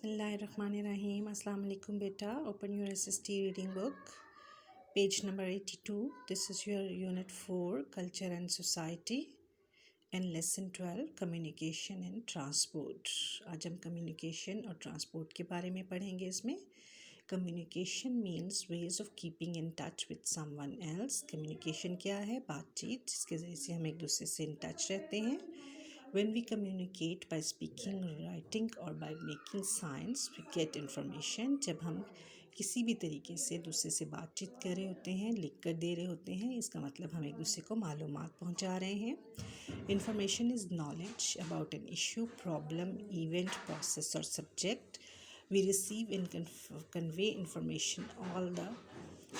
Bismillahirrahmanirrahim. Assalamu alaikum beta. Open your SST reading book. Page number 82. This is your unit 4 Culture and Society and lesson 12 Communication and Transport. आज हम communication और transport के बारे में पढ़ेंगे इसमें. Communication means ways of keeping in touch with someone else. Communication क्या है? बातचीत जिसके ज़रिए से हम एक दूसरे से in touch रहते हैं. When we communicate by speaking, writing or by making signs, we get information. जब हम किसी भी तरीके से दूसरे से बातचीत कर रहे होते हैं, लिख कर दे रहे होते हैं, इसका मतलब हम एक दूसरे को मालूमात पहुंचा रहे हैं. Information is knowledge about an issue, problem, event, process or subject. We receive and convey information all the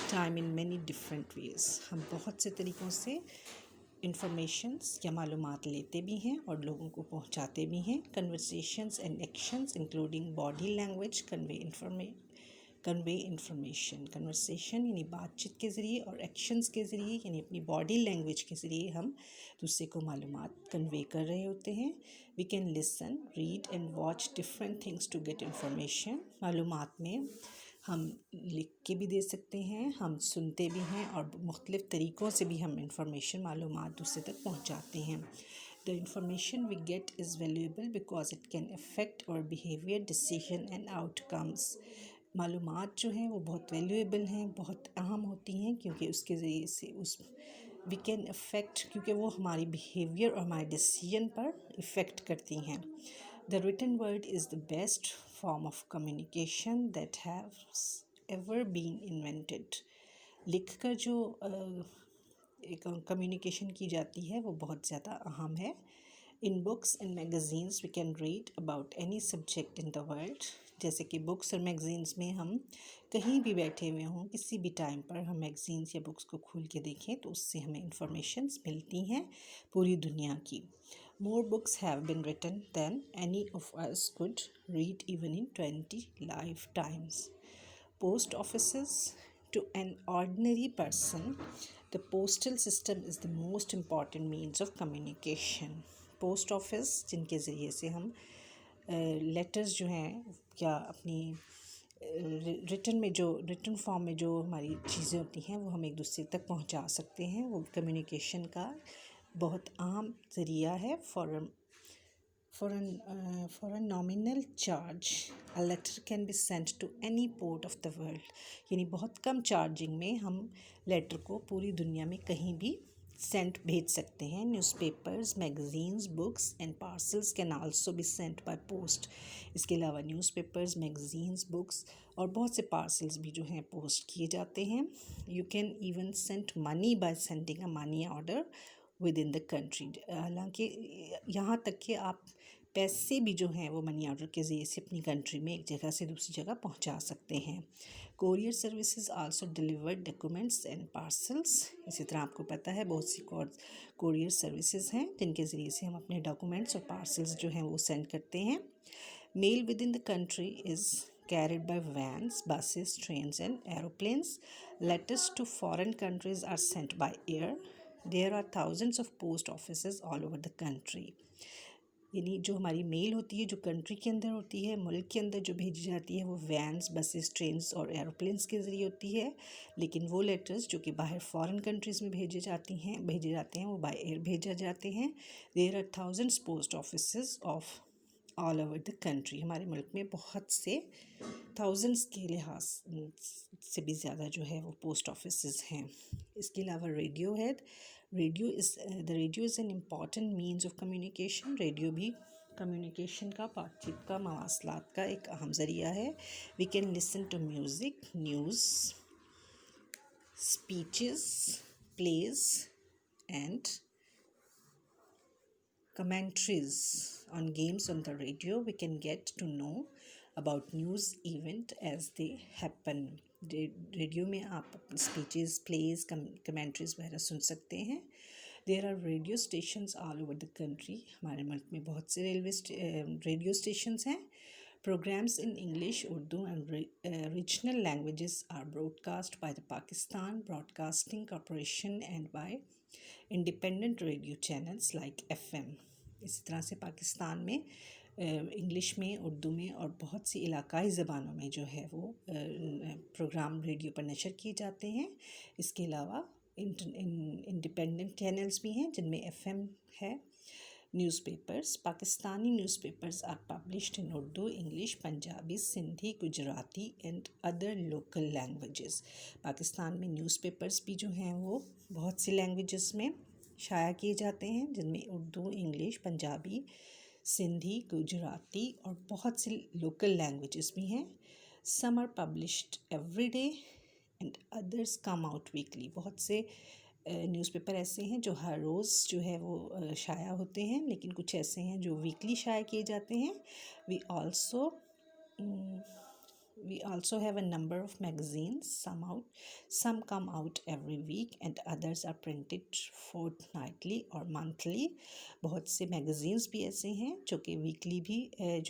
time in many different ways. हम बहुत से तरीक़ों से इंफॉर्मेशंस या मालूमात लेते भी हैं और लोगों को पहुंचाते भी हैं. Conversations and actions including body language convey information. Conversation यानी बातचीत के ज़रिए और एक्शंस के ज़रिए यानी अपनी बॉडी लैंग्वेज के ज़रिए हम दूसरे को मालूमात कन्वे कर रहे होते हैं. We can listen, read and watch different things to get information. मालूमात में हम लिख के भी दे सकते हैं, हम सुनते भी हैं और मुख्तलिफ़ तरीक़ों से भी हम इंफॉर्मेशन मालूमात दूसरे तक पहुंचाते हैं. The information we get is valuable because it can affect our behaviour, decision and outcomes. मालूमात जो हैं वो बहुत वैल्यूएबल हैं, बहुत अहम होती हैं क्योंकि उसके ज़रिए से उस वी कैन अफेक्ट क्योंकि वो हमारी बिहेवियर और हमारे डिसीजन पर इफ़ेक्ट करती हैं. The written word is the best form of communication that has ever been invented. लिख कर जो कम्युनिकेशन की जाती है वो बहुत ज़्यादा अहम है. In books and magazines we can read about any subject in the world. जैसे कि बुक्स और मैगज़ीन्स में हम कहीं भी बैठे हुए हों, किसी भी टाइम पर हम मैगज़ीन्स या बुक्स को खोल के देखें तो उससे हमें इंफॉर्मेशंस मिलती हैं पूरी दुनिया की. More books have been written than any of us could read even in 20 lifetimes. Post offices. To an ordinary person, the postal system is the most important means of communication. Post office जिनके ज़रिए से हम letters जो हैं या अपनी written form में जो हमारी चीज़ें होती हैं वो हम एक दूसरे तक पहुंचा सकते हैं. वो कम्युनिकेशन का बहुत आम ज़रिया है. For a nominal charge, a letter can be sent to any port of the world. यानी बहुत कम चार्जिंग में हम लेटर को पूरी दुनिया में कहीं भी भेज सकते हैं. Newspapers, magazines, books and parcels can also be sent by post. इसके अलावा न्यूज़पेपर्स, मैगज़ीन्स, बुक्स और बहुत से पार्सल्स भी जो हैं पोस्ट किए जाते हैं. You can even send money by sending a money order with in the country. हालांकि यहाँ तक कि आप पैसे भी जो हैं वो मनी ऑर्डर के ज़रिए से अपनी कंट्री में एक जगह से दूसरी जगह पहुँचा सकते हैं. Courier services also deliver documents and parcels. इसी तरह आपको पता है बहुत सी कोरियर सर्विसेज हैं जिनके ज़रिए से हम अपने डॉक्यूमेंट्स और पार्सल्स जो हैं वो सेंड करते हैं. Mail with in the country is carried by vans, buses, trains and aeroplanes. Letters to foreign countries are sent by air. There are thousands of post offices all over the country. यानी जो हमारी mail होती है जो country के अंदर होती है, मुल्क के अंदर जो भेजी जाती है वो वैन्स, बसेस, ट्रेन्स और एरोप्लेन्स के ज़रिए होती है. लेकिन वो लेटर्स जो कि बाहर फॉरेन कंट्रीज़ में भेजे जाते हैं वो बाय एयर भेजे जाते हैं. There are thousands post offices of all over the country. हमारे मुल्क में बहुत से थाउजेंड्स के लिहाज से भी ज़्यादा जो है वो पोस्ट ऑफिसेज हैं. इसके अलावा रेडियो है. Radio is an important means of communication. Radio भी कम्युनिकेशन का, बातचीत का, मवासलात का एक अहम ज़रिया है. We can listen to music, news, speeches, plays and commentaries on games on the radio. We can get to know about news event as they happen. Radio में आप स्पीचेस, प्लेज, कमेंट्रीज वगैरह सुन सकते हैं. There are radio stations all over the country. हमारे मुल्क में बहुत से रेडियो स्टेशंस हैं. Programs in English, Urdu and regional languages are broadcast by the Pakistan Broadcasting Corporation and by independent radio channels like FM. इसी तरह से पाकिस्तान में इंग्लिश में, उर्दू में और बहुत सी इलाकाई ज़बानों में जो है वो प्रोग्राम रेडियो पर नशर किए जाते हैं। इसके अलावा इंडिपेंडेंट चैनल्स भी हैं जिनमें एफएम है। Newspapers, Pakistani newspapers are published in Urdu, English, Punjabi, Sindhi, Gujarati and other local languages. Pakistan में न्यूज़पेपर्स भी जो हैं वो बहुत सी लैंग्वेजेस में शाया किए जाते हैं, जिनमें उर्दू, इंग्लिश, पंजाबी, सिंधी, गुजराती और बहुत सी लोकल लैंग्वेजेस भी हैं। Some are published every day and others come out weekly. बहुत से न्यूज़पेपर ऐसे हैं जो हर रोज़ जो है वो शाया होते हैं, लेकिन कुछ ऐसे हैं जो वीकली शाया किए जाते हैं। We also We also have a number of magazines. Some come out every week and others are printed fortnightly or monthly. बहुत से magazines भी ऐसे हैं जो कि weekly भी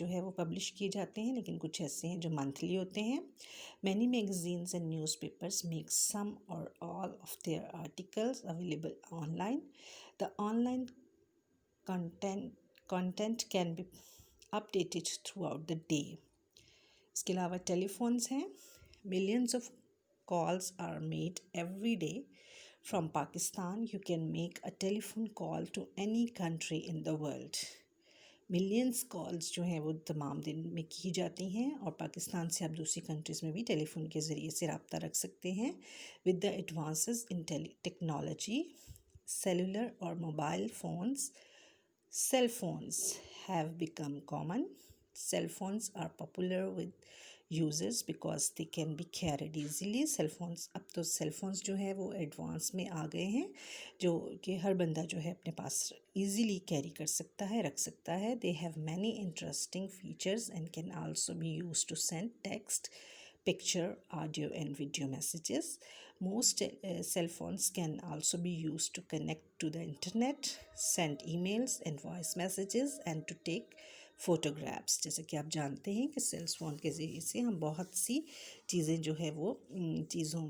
जो है वो publish किए जाते हैं, लेकिन कुछ ऐसे हैं जो monthly होते हैं. Many magazines and newspapers make some or all of their articles available online. The online content can be updated throughout the day. इसके अलावा टेलीफोन्स हैं. Millions of calls are made every day from Pakistan. You can make a telephone call to any country in the world. Millions calls जो हैं वो तमाम दिन में की जाती हैं, और पाकिस्तान से आप दूसरी कंट्रीज़ में भी टेलीफोन के ज़रिए से रब्ता रख सकते हैं. With the advances in technology, cellular और mobile phones, cell phones have become common. Cell phones are popular with users because they can be carried easily. Cell phones, अब तो cell phones जो है वो एडवांस में आ गए हैं, जो कि हर बंदा जो है अपने पास easily कैरी कर सकता है, रख सकता है. They have many interesting features and can also be used to send text, picture, audio and video messages. Most cell phones can also be used to connect to the internet, send emails and voice messages and to take photographs. जैसे कि आप जानते हैं कि cell phone के ज़रिए से हम बहुत सी चीज़ें जो है वो चीज़ों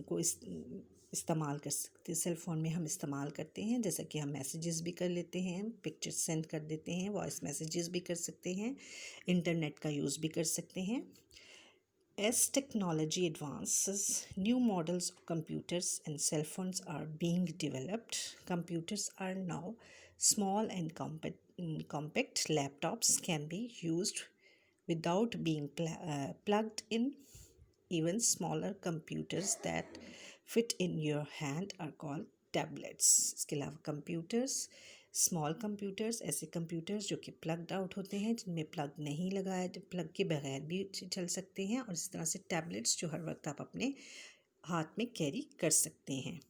को इस्तेमाल कर सकते हैं. सेल फ़ोन में हम इस्तेमाल करते हैं, जैसे कि हम मैसेजेस भी कर लेते हैं, पिक्चर्स सेंड कर देते हैं, वॉइस मैसेजेस भी कर सकते हैं, इंटरनेट का यूज़ भी कर सकते हैं. As technology advances, new models of computers and cell phones are being developed. Computers are now small and compact. Laptops can be used without being plugged in. Even smaller computers that fit in your hand are called tablets. इसके अलावा computers, small computers, ऐसे computers जो कि plugged out होते हैं, जिनमें plug नहीं लगाया, प्लग के बगैर भी चल सकते हैं, और इस तरह से टैबलेट्स जो हर वक्त आप अपने हाथ में कैरी कर सकते हैं.